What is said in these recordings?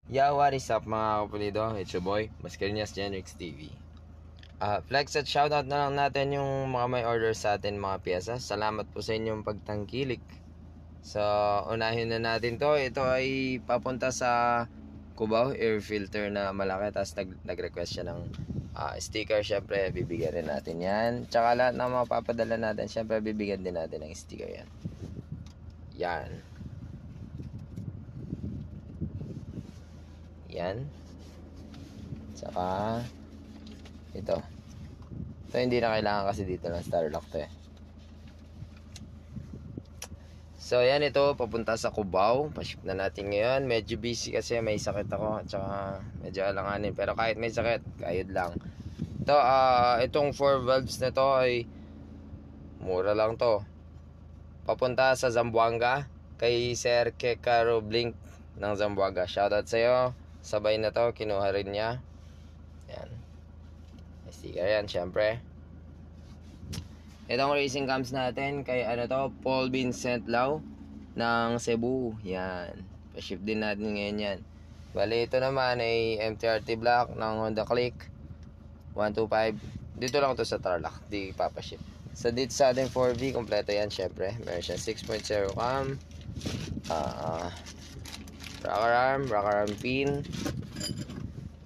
Yo, what is up mga kapulido? It's your boy, Mascarinas Genrix TV. Flex at shoutout na lang natin yung mga may order sa atin mga pyesa. Salamat po sa inyong pagtangkilik. So, unahin na natin to. Ito ay papunta sa Cubao, air filter na malaki. Tapos nag-request siya ng sticker. Syempre, bibigyan rin natin yan. Tsaka lahat ng mga papadala natin, syempre, bibigyan din natin ng sticker yan. Yan. Yan. Tsaka ito hindi na kailangan kasi dito ng Starlock to eh. So yan, ito papunta sa Cubao. Pa-ship na natin ngayon. Medyo busy kasi may sakit ako. At saka medyo alanganin. Pero kahit may sakit, kayod lang. Ito, itong 4 valves na to ay mura lang to. Papunta sa Zamboanga kay Sir Kekaro Blink ng Zamboanga. Shoutout sa'yo. Sabay na to, kinuha rin niya. Yan. May sticker yan, syempre. Itong racing cams natin kay Paul Vincent Lau ng Cebu. Yan. Pa-ship din natin ngayon yan. Bali, ito naman ay MTRT Black ng Honda Click 125. Dito lang to sa Tarlac. Di papaship. So dito sa ating 4V, kompleto yan syempre. Meron siya 6.0 cam. Rocker arm pin.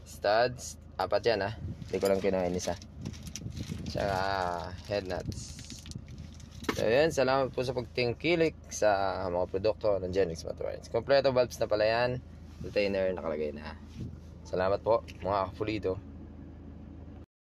Studs. 4 yan Hindi ko lang kinain isa. Tsaka head nuts. So yun, salamat po sa pagtingkilik sa mga produkto ng Genrix Motorines. Kompleto valves na pala yan. Retainer nakalagay na. Salamat po mga kapulido.